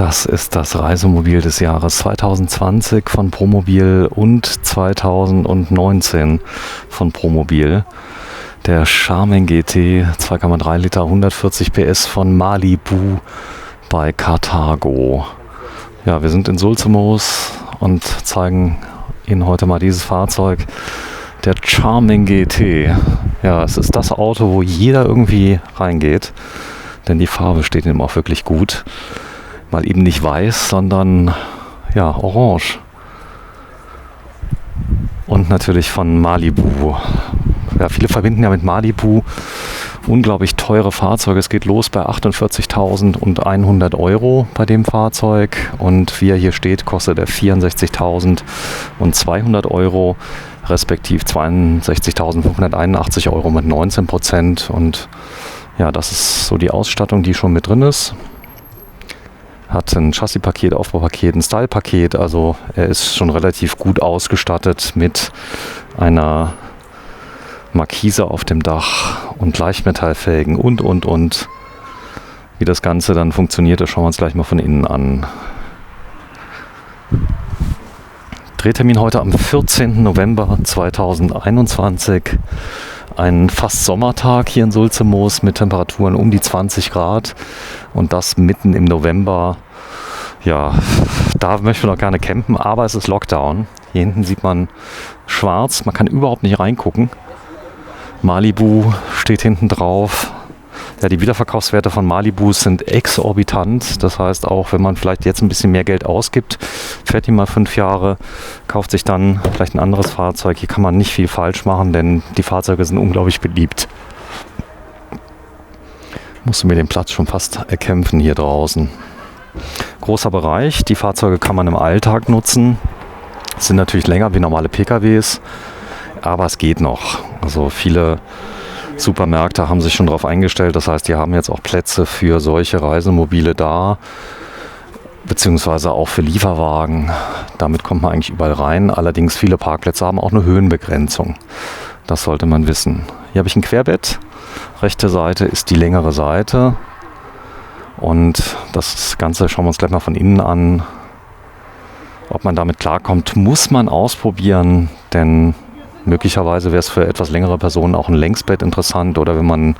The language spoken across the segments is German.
Das ist das Reisemobil des Jahres 2020 von Promobil und 2019 von Promobil. Der Charming GT 2,3 Liter 140 PS von Malibu bei Carthago. Ja, wir sind in Sulzermoos und zeigen Ihnen heute mal dieses Fahrzeug. Der Charming GT. Ja, es ist das Auto, wo jeder irgendwie reingeht, denn die Farbe steht ihm auch wirklich gut. Mal eben nicht weiß, sondern ja, orange. Und natürlich von Malibu. Ja, viele verbinden ja mit Malibu unglaublich teure Fahrzeuge. Es geht los bei 48.100 Euro bei dem Fahrzeug. Und wie er hier steht, kostet er 64.200 Euro, respektiv 62.581 Euro mit 19%. Und ja, das ist so die Ausstattung, die schon mit drin ist. Hat ein Chassispaket, Aufbaupaket, ein Stylepaket. Also er ist schon relativ gut ausgestattet mit einer Markise auf dem Dach und Leichtmetallfelgen und. Wie das Ganze dann funktioniert, das schauen wir uns gleich mal von innen an. Drehtermin heute am 14. November 2021. Ein fast Sommertag hier in Sulzermoos mit Temperaturen um die 20 Grad und das mitten im November. Ja, da möchten wir noch gerne campen, aber es ist Lockdown. Hier hinten sieht man schwarz, man kann überhaupt nicht reingucken. Malibu steht hinten drauf. Ja, die Wiederverkaufswerte von Malibu sind exorbitant. Das heißt, auch wenn man vielleicht jetzt ein bisschen mehr Geld ausgibt, fährt die mal 5 Jahre, kauft sich dann vielleicht ein anderes Fahrzeug. Hier kann man nicht viel falsch machen, denn die Fahrzeuge sind unglaublich beliebt. Musste mir den Platz schon fast erkämpfen hier draußen. Großer Bereich. Die Fahrzeuge kann man im Alltag nutzen. Sind natürlich länger wie normale PKWs, aber es geht noch. Also viele Supermärkte haben sich schon darauf eingestellt. Das heißt, die haben jetzt auch Plätze für solche Reisemobile da, beziehungsweise auch für Lieferwagen. Damit kommt man eigentlich überall rein. Allerdings viele Parkplätze haben auch eine Höhenbegrenzung. Das sollte man wissen. Hier habe ich ein Querbett. Rechte Seite ist die längere Seite. Und das Ganze schauen wir uns gleich mal von innen an. Ob man damit klarkommt, muss man ausprobieren, denn möglicherweise wäre es für etwas längere Personen auch ein Längsbett interessant oder wenn man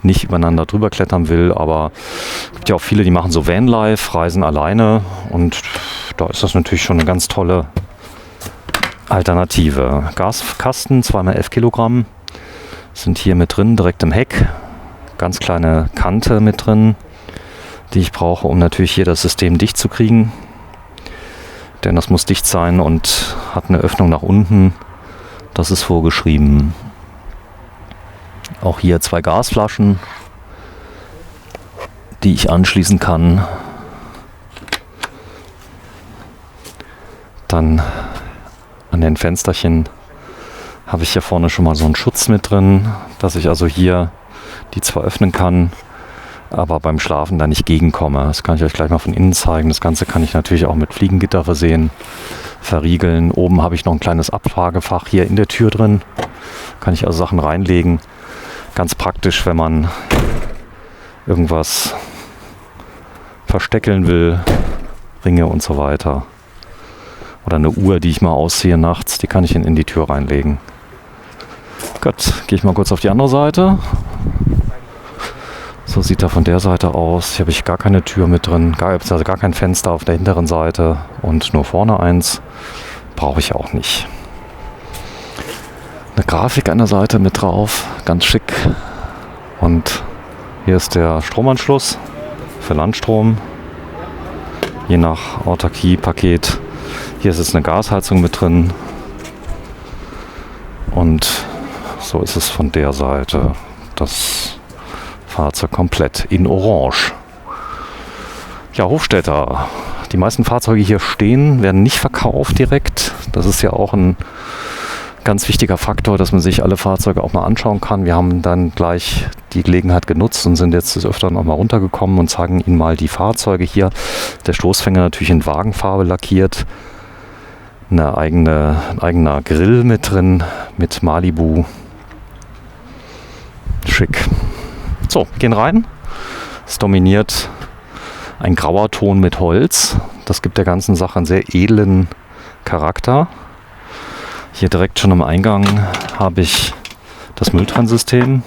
nicht übereinander drüber klettern will. Aber es gibt ja auch viele, die machen so Vanlife, reisen alleine und da ist das natürlich schon eine ganz tolle Alternative. Gaskasten, 2x11 Kilogramm, sind hier mit drin, direkt im Heck. Ganz kleine Kante mit drin, die ich brauche, um natürlich hier das System dicht zu kriegen. Denn das muss dicht sein und hat eine Öffnung nach unten. Das ist vorgeschrieben. Auch hier 2 Gasflaschen, die ich anschließen kann. Dann an den Fensterchen habe ich hier vorne schon mal so einen Schutz mit drin, dass ich also hier die zwar öffnen kann, aber beim Schlafen da nicht gegenkomme. Das kann ich euch gleich mal von innen zeigen. Das Ganze kann ich natürlich auch mit Fliegengitter versehen, verriegeln. Oben habe ich noch ein kleines Ablagefach hier in der Tür drin. Kann ich also Sachen reinlegen. Ganz praktisch, wenn man irgendwas versteckeln will, Ringe und so weiter. Oder eine Uhr, die ich mal ausziehe nachts, die kann ich in die Tür reinlegen. Gut, gehe ich mal kurz auf die andere Seite. So sieht er von der Seite aus. Hier habe ich gar keine Tür mit drin, also gar kein Fenster auf der hinteren Seite und nur vorne eins. Brauche ich auch nicht. Eine Grafik an der Seite mit drauf, ganz schick. Und hier ist der Stromanschluss für Landstrom. Je nach Autarkie-Paket. Hier ist jetzt eine Gasheizung mit drin. Und so ist es von der Seite. Das Fahrzeug komplett in Orange. Ja, Hofstädter. Die meisten Fahrzeuge hier stehen, werden nicht verkauft direkt. Das ist ja auch ein ganz wichtiger Faktor, dass man sich alle Fahrzeuge auch mal anschauen kann. Wir haben dann gleich die Gelegenheit genutzt und sind jetzt des Öfteren auch mal runtergekommen und zeigen Ihnen mal die Fahrzeuge hier. Der Stoßfänger natürlich in Wagenfarbe lackiert. Ein eigener Grill mit drin, mit Malibu. Schick. So, gehen rein. Es dominiert ein grauer Ton mit Holz. Das gibt der ganzen Sache einen sehr edlen Charakter. Hier direkt schon am Eingang habe ich das Mülltrennsystem.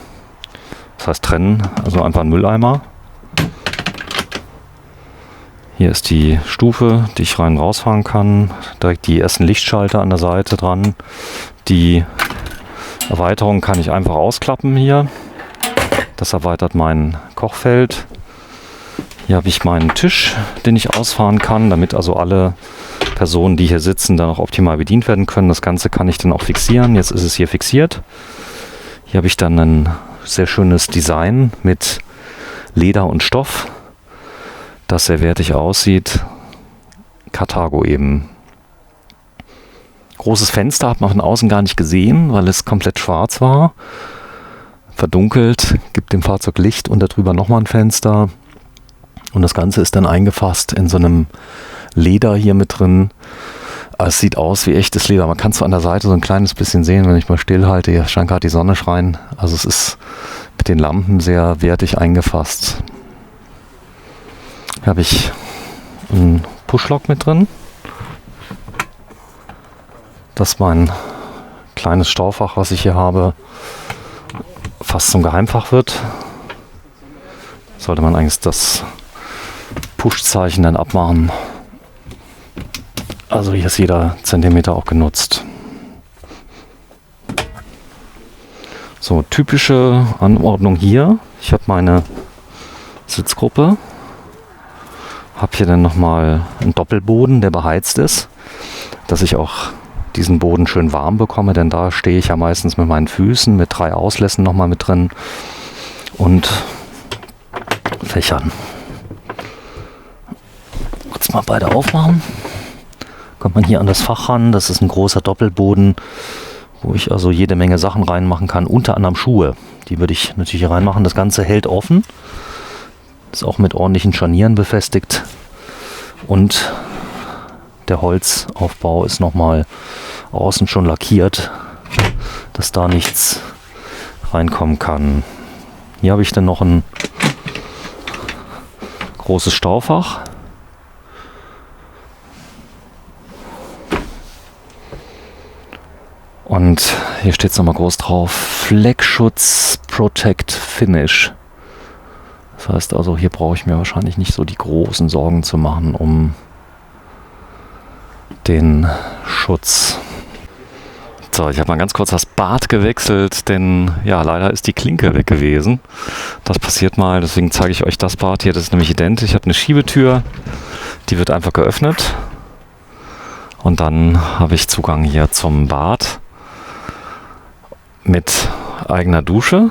Das heißt trennen, also einfach ein Mülleimer. Hier ist die Stufe, die ich rein und rausfahren kann. Direkt die ersten Lichtschalter an der Seite dran. Die Erweiterung kann ich einfach ausklappen hier. Das erweitert mein Kochfeld. Hier habe ich meinen Tisch, den ich ausfahren kann, damit also alle Personen, die hier sitzen, dann auch optimal bedient werden können. Das Ganze kann ich dann auch fixieren. Jetzt ist es hier fixiert. Hier habe ich dann ein sehr schönes Design mit Leder und Stoff, das sehr wertig aussieht. Karthago eben. Großes Fenster hat man von außen gar nicht gesehen, weil es komplett schwarz war. Verdunkelt, gibt dem Fahrzeug Licht und darüber nochmal ein Fenster. Und das Ganze ist dann eingefasst in so einem Leder hier mit drin. Es sieht aus wie echtes Leder. Man kann es an der Seite so ein kleines bisschen sehen, wenn ich mal stillhalte. Hier scheint gerade die Sonne rein. Also es ist mit den Lampen sehr wertig eingefasst. Hier habe ich ein Pushlock mit drin. Das ist mein kleines Staufach, was ich hier habe, fast zum Geheimfach wird. Sollte man eigentlich das Push-Zeichen dann abmachen. Also hier ist jeder Zentimeter auch genutzt. So, typische Anordnung hier. Ich habe meine Sitzgruppe. Habe hier dann nochmal einen Doppelboden, der beheizt ist, dass ich auch diesen Boden schön warm bekomme, denn da stehe ich ja meistens mit meinen Füßen mit 3 Auslässen nochmal mit drin und Fächern. Kurz mal beide aufmachen. Kommt man hier an das Fach ran. Das ist ein großer Doppelboden, wo ich also jede Menge Sachen reinmachen kann, unter anderem Schuhe. Die würde ich natürlich hier reinmachen. Das Ganze hält offen. Ist auch mit ordentlichen Scharnieren befestigt. Und der Holzaufbau ist nochmal außen schon lackiert, dass da nichts reinkommen kann. Hier habe ich dann noch ein großes Staufach. Und hier steht es nochmal groß drauf: Fleckschutz Protect Finish. Das heißt also, hier brauche ich mir wahrscheinlich nicht so die großen Sorgen zu machen um den Schutz. So, ich habe mal ganz kurz das Bad gewechselt, denn ja, leider ist die Klinke weg gewesen. Das passiert mal, deswegen zeige ich euch das Bad hier. Das ist nämlich identisch. Ich habe eine Schiebetür, die wird einfach geöffnet. Und dann habe ich Zugang hier zum Bad mit eigener Dusche,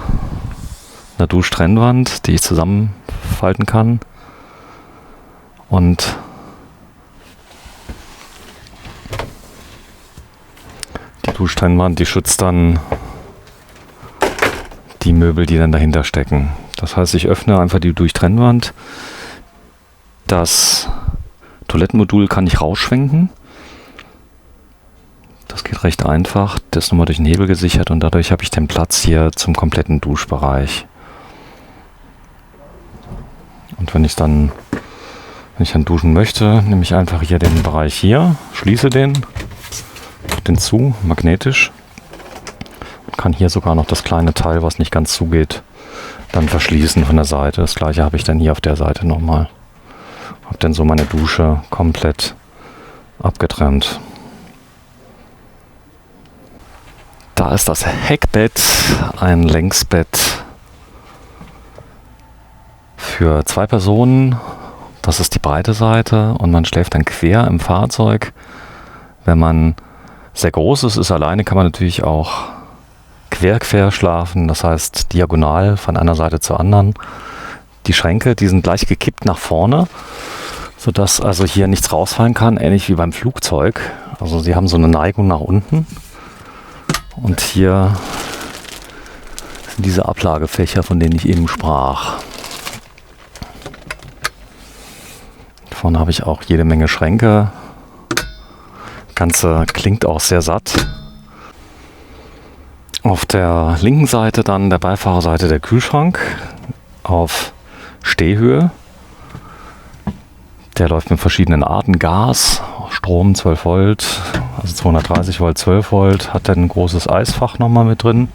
einer Duschtrennwand, die ich zusammenfalten kann. Und die Duschtrennwand, die schützt dann die Möbel, die dann dahinter stecken. Das heißt, ich öffne einfach die Durchtrennwand. Das Toilettenmodul kann ich rausschwenken. Das geht recht einfach. Das ist nochmal durch den Hebel gesichert und dadurch habe ich den Platz hier zum kompletten Duschbereich. Und wenn ich dann duschen möchte, nehme ich einfach hier den Bereich hier, schließe den zu, magnetisch, und kann hier sogar noch das kleine Teil, was nicht ganz zugeht, dann verschließen von der Seite. Das gleiche habe ich dann hier auf der Seite nochmal. Habe dann so meine Dusche komplett abgetrennt. Da ist das Heckbett, ein Längsbett für 2 Personen. Das ist die breite Seite und man schläft dann quer im Fahrzeug. Wenn man sehr groß ist alleine, kann man natürlich auch quer schlafen, das heißt diagonal von einer Seite zur anderen. Die Schränke, die sind gleich gekippt nach vorne, sodass also hier nichts rausfallen kann, ähnlich wie beim Flugzeug. Also sie haben so eine Neigung nach unten. Und hier sind diese Ablagefächer, von denen ich eben sprach. Vorne habe ich auch jede Menge Schränke. Das Ganze klingt auch sehr satt. Auf der linken Seite dann, der Beifahrerseite, der Kühlschrank auf Stehhöhe. Der läuft mit verschiedenen Arten Gas, Strom 12 Volt, also 230 Volt, 12 Volt, hat dann ein großes Eisfach nochmal mit drin.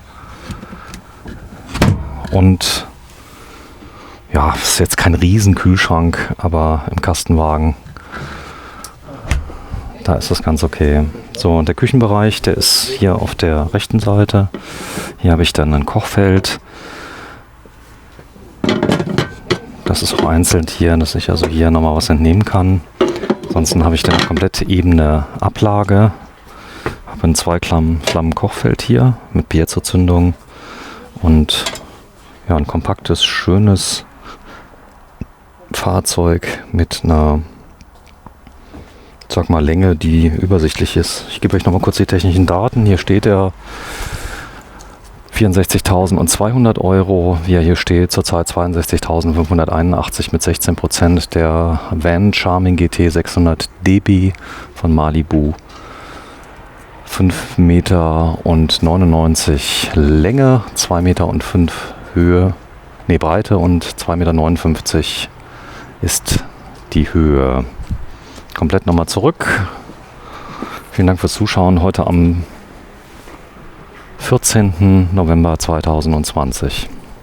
Und ja, ist jetzt kein Riesenkühlschrank, aber im Kastenwagen, da ist das ganz okay. So, und der Küchenbereich, der ist hier auf der rechten Seite. Hier habe ich dann ein Kochfeld. Das ist auch einzeln hier, dass ich also hier nochmal was entnehmen kann. Ansonsten habe ich dann eine komplett ebene Ablage. Habe ein 2 Flammen Kochfeld hier mit Piezo-Zündung und ja, ein kompaktes, schönes Fahrzeug mit einer, sag mal, Länge, die übersichtlich ist. Ich gebe euch nochmal kurz die technischen Daten. Hier steht er 64.200 Euro, wie er hier steht, zurzeit 62.581 mit 16%. Der Van Charming GT 600 dB von Malibu. 5 Meter und 99 Länge, 2 Meter und 5 Breite und 2,59 Meter ist die Höhe. Komplett nochmal zurück. Vielen Dank fürs Zuschauen heute am 14. November 2020.